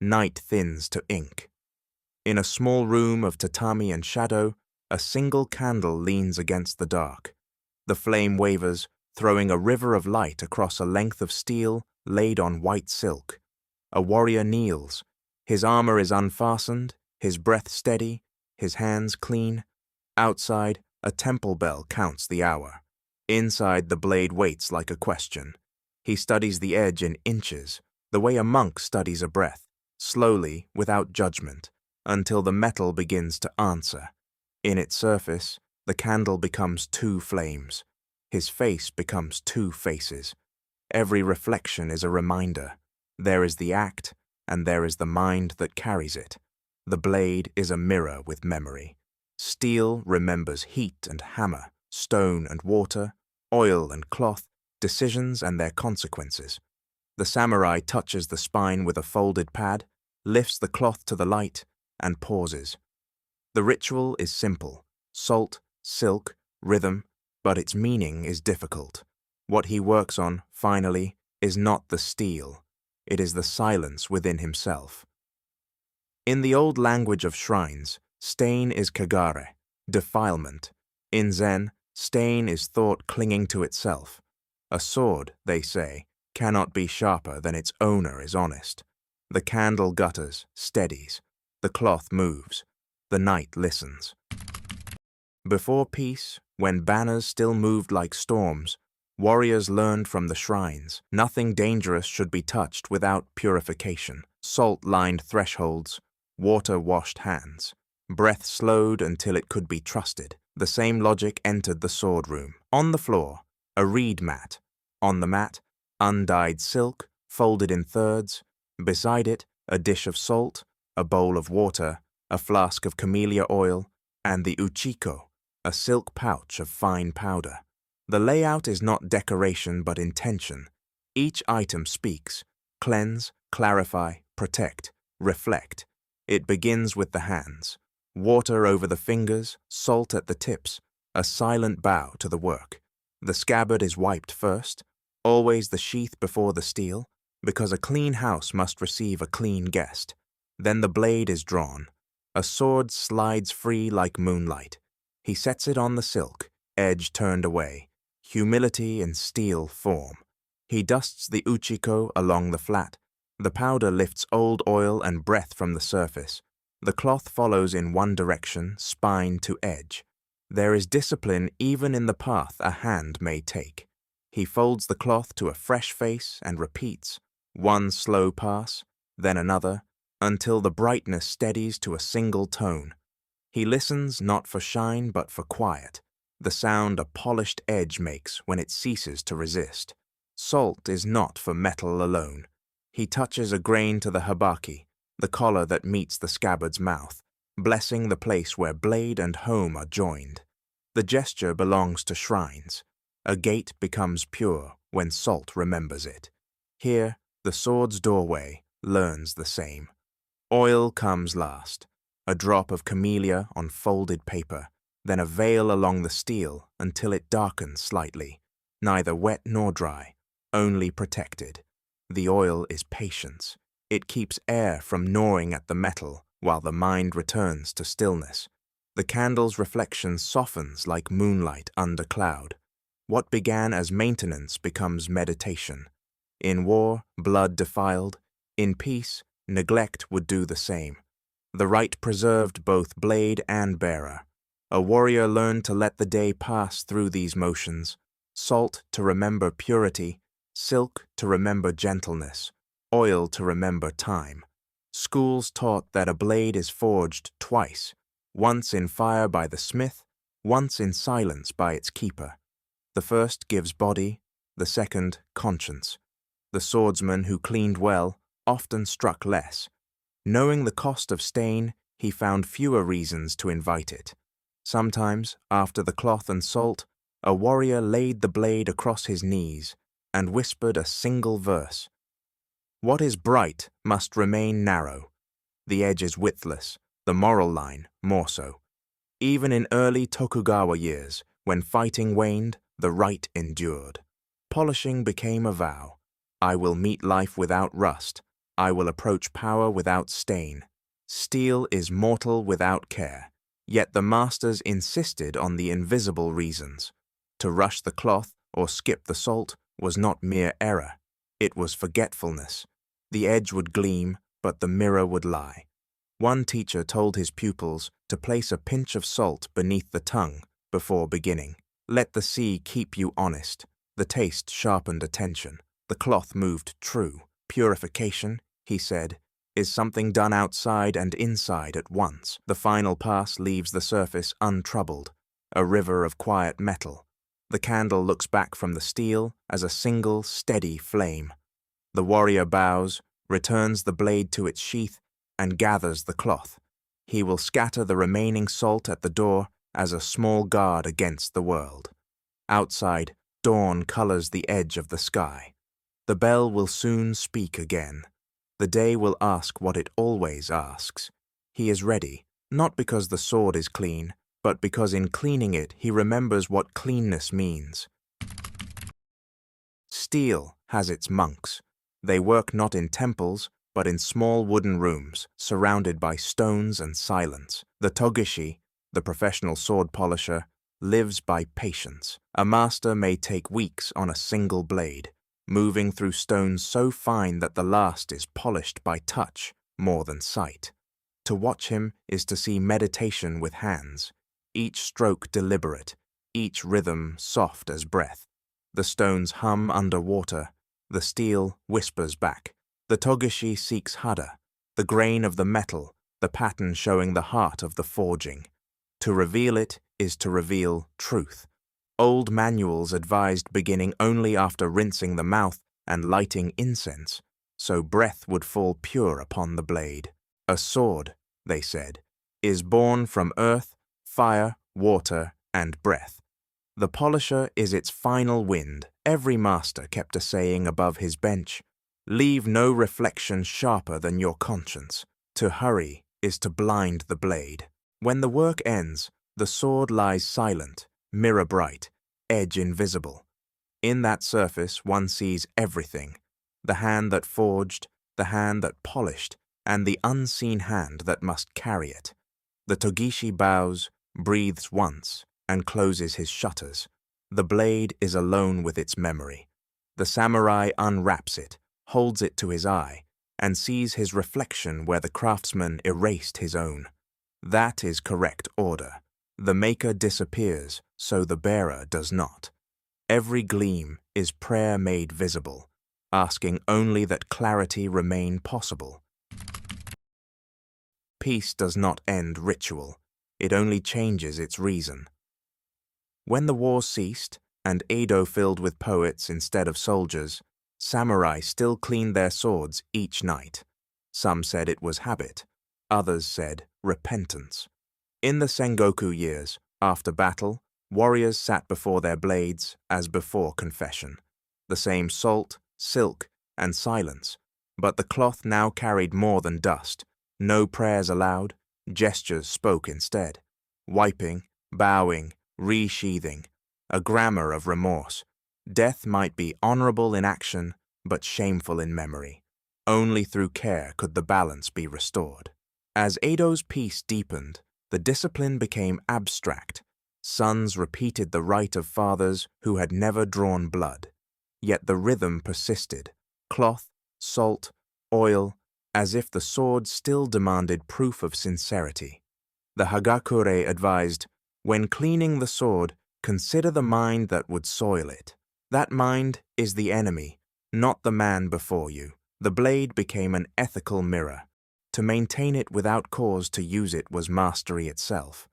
Night thins to ink. In a small room of tatami and shadow, a single candle leans against the dark. The flame wavers, throwing a river of light across a length of steel laid on white silk. A warrior kneels. His armor is unfastened, his breath steady, his hands clean. Outside, a temple bell counts the hour. Inside, the blade waits like a question. He studies the edge in inches, the way a monk studies a breath, slowly, without judgment, until the metal begins to answer. In its surface, the candle becomes two flames. His face becomes two faces. Every reflection is a reminder. There is the act, and there is the mind that carries it. The blade is a mirror with memory. Steel remembers heat and hammer, stone and water, oil and cloth, decisions and their consequences. The samurai touches the spine with a folded pad, lifts the cloth to the light, and pauses. The ritual is simple: salt, silk, rhythm, but its meaning is difficult. What he works on, finally, is not the steel. It is the silence within himself. In the old language of shrines, stain is kegare, defilement. In Zen, stain is thought clinging to itself. A sword, they say, cannot be sharper than its owner is honest. The candle gutters, steadies. The cloth moves. The night listens. Before peace, when banners still moved like storms, warriors learned from the shrines nothing dangerous should be touched without purification. Salt-lined thresholds, water-washed hands. Breath slowed until it could be trusted. The same logic entered the sword room. On the floor, a reed mat. On the mat, undyed silk, folded in thirds. Beside it, a dish of salt, a bowl of water, a flask of camellia oil, and the uchiko, a silk pouch of fine powder. The layout is not decoration but intention. Each item speaks: cleanse, clarify, protect, reflect. It begins with the hands. Water over the fingers, salt at the tips, a silent bow to the work. The scabbard is wiped first, always the sheath before the steel, because a clean house must receive a clean guest. Then the blade is drawn. A sword slides free like moonlight. He sets it on the silk, edge turned away. Humility in steel form. He dusts the uchiko along the flat. The powder lifts old oil and breath from the surface. The cloth follows in one direction, spine to edge. There is discipline even in the path a hand may take. He folds the cloth to a fresh face and repeats, one slow pass, then another, until the brightness steadies to a single tone. He listens not for shine but for quiet, the sound a polished edge makes when it ceases to resist. Salt is not for metal alone. He touches a grain to the habaki, the collar that meets the scabbard's mouth, blessing the place where blade and home are joined. The gesture belongs to shrines. A gate becomes pure when salt remembers it. Here, the sword's doorway learns the same. Oil comes last, a drop of camellia on folded paper, then a veil along the steel until it darkens slightly, neither wet nor dry, only protected. The oil is patience. It keeps air from gnawing at the metal while the mind returns to stillness. The candle's reflection softens like moonlight under cloud. What began as maintenance becomes meditation. In war, blood defiled. In peace, neglect would do the same. The rite preserved both blade and bearer. A warrior learned to let the day pass through these motions. Salt to remember purity, silk to remember gentleness, oil to remember time. Schools taught that a blade is forged twice, once in fire by the smith, once in silence by its keeper. The first gives body, the second conscience. The swordsman who cleaned well often struck less. Knowing the cost of stain, he found fewer reasons to invite it. Sometimes, after the cloth and salt, a warrior laid the blade across his knees and whispered a single verse. What is bright must remain narrow. The edge is widthless, the moral line more so. Even in early Tokugawa years, when fighting waned, the rite endured. Polishing became a vow. I will meet life without rust, I will approach power without stain. Steel is mortal without care. Yet the masters insisted on the invisible reasons. To rush the cloth or skip the salt was not mere error. It was forgetfulness. The edge would gleam, but the mirror would lie. One teacher told his pupils to place a pinch of salt beneath the tongue before beginning. Let the sea keep you honest. The taste sharpened attention. The cloth moved true. Purification, he said, is something done outside and inside at once. The final pass leaves the surface untroubled, a river of quiet metal. The candle looks back from the steel as a single, steady flame. The warrior bows, returns the blade to its sheath, and gathers the cloth. He will scatter the remaining salt at the door as a small guard against the world. Outside, dawn colors the edge of the sky. The bell will soon speak again. The day will ask what it always asks. He is ready, not because the sword is clean, but because in cleaning it he remembers what cleanness means. Steel has its monks. They work not in temples, but in small wooden rooms, surrounded by stones and silence. The togishi, the professional sword polisher, lives by patience. A master may take weeks on a single blade, moving through stones so fine that the last is polished by touch more than sight. To watch him is to see meditation with hands, each stroke deliberate, each rhythm soft as breath. The stones hum under water, the steel whispers back. The togishi seeks hada, the grain of the metal, the pattern showing the heart of the forging. To reveal it is to reveal truth. Old manuals advised beginning only after rinsing the mouth and lighting incense, so breath would fall pure upon the blade. A sword, they said, is born from earth, fire, water, and breath. The polisher is its final wind. Every master kept a saying above his bench, "Leave no reflection sharper than your conscience." To hurry is to blind the blade. When the work ends, the sword lies silent, mirror bright, edge invisible. In that surface one sees everything, the hand that forged, the hand that polished, and the unseen hand that must carry it. The togishi bows, breathes once, and closes his shutters. The blade is alone with its memory. The samurai unwraps it, holds it to his eye, and sees his reflection where the craftsman erased his own. That is correct order. The maker disappears, so the bearer does not. Every gleam is prayer made visible, asking only that clarity remain possible. Peace does not end ritual, it only changes its reason. When the war ceased, and Edo filled with poets instead of soldiers, samurai still cleaned their swords each night. Some said it was habit, others said repentance. In the Sengoku years, after battle, warriors sat before their blades as before confession. The same salt, silk, and silence, but the cloth now carried more than dust. No prayers allowed, gestures spoke instead. Wiping, bowing, resheathing, a grammar of remorse. Death might be honorable in action, but shameful in memory. Only through care could the balance be restored. As Edo's peace deepened, the discipline became abstract. Sons repeated the rite of fathers who had never drawn blood. Yet the rhythm persisted, cloth, salt, oil, as if the sword still demanded proof of sincerity. The Hagakure advised, when cleaning the sword, consider the mind that would soil it. That mind is the enemy, not the man before you. The blade became an ethical mirror. To maintain it without cause to use it was mastery itself.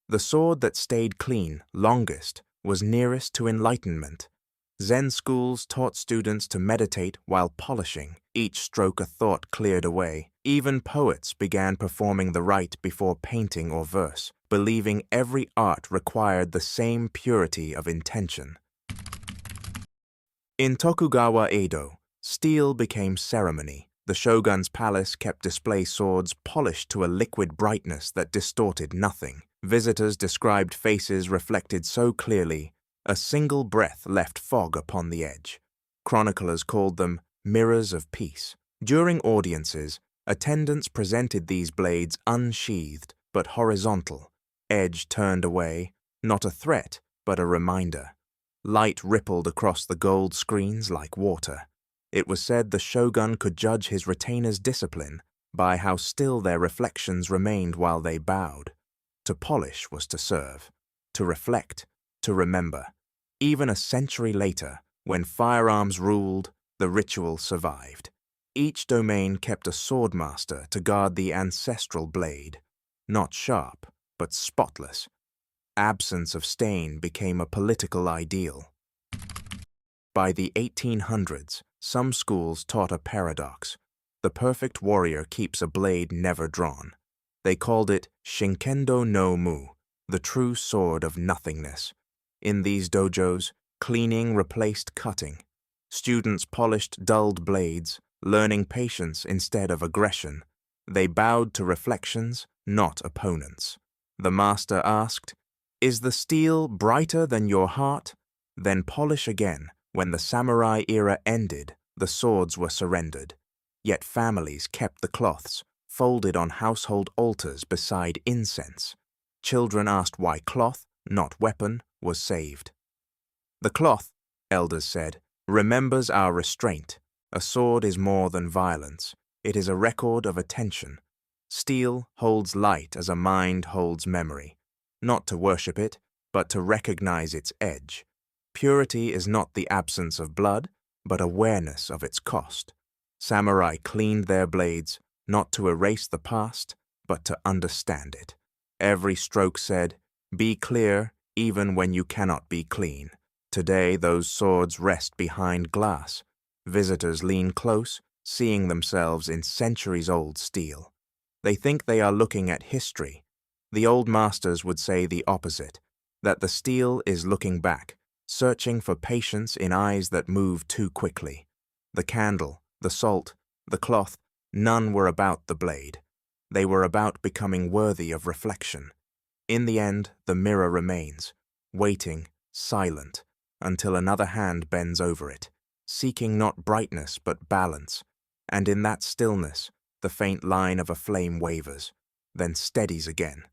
The sword that stayed clean longest was nearest to enlightenment. Zen schools taught students to meditate while polishing, each stroke a thought cleared away. Even poets began performing the rite before painting or verse, believing every art required the same purity of intention. In Tokugawa Edo, steel became ceremony. The shogun's palace kept display swords polished to a liquid brightness that distorted nothing. Visitors described faces reflected so clearly, a single breath left fog upon the edge. Chroniclers called them mirrors of peace. During audiences, attendants presented these blades unsheathed but horizontal, edge turned away, not a threat, but a reminder. Light rippled across the gold screens like water. It was said the shogun could judge his retainers' discipline by how still their reflections remained while they bowed. To polish was to serve, to reflect, to remember. Even a century later, when firearms ruled, the ritual survived. Each domain kept a swordmaster to guard the ancestral blade, not sharp, but spotless. Absence of stain became a political ideal. By the 1800s, some schools taught a paradox. The perfect warrior keeps a blade never drawn. They called it Shinkendo no Mu, the true sword of nothingness. In these dojos, cleaning replaced cutting. Students polished dulled blades, learning patience instead of aggression. They bowed to reflections, not opponents. The master asked, "Is the steel brighter than your heart?" Then polish again. When the samurai era ended, the swords were surrendered. Yet families kept the cloths, folded on household altars beside incense. Children asked why cloth, not weapon, was saved. The cloth, elders said, remembers our restraint. A sword is more than violence. It is a record of attention. Steel holds light as a mind holds memory. Not to worship it, but to recognize its edge. Purity is not the absence of blood, but awareness of its cost. Samurai cleaned their blades, not to erase the past, but to understand it. Every stroke said, "Be clear, even when you cannot be clean." Today, those swords rest behind glass. Visitors lean close, seeing themselves in centuries-old steel. They think they are looking at history. The old masters would say the opposite, that the steel is looking back, searching for patience in eyes that move too quickly. The candle, the salt, the cloth, none were about the blade. They were about becoming worthy of reflection. In the end, the mirror remains, waiting, silent, until another hand bends over it, seeking not brightness but balance, and in that stillness, the faint line of a flame wavers, then steadies again.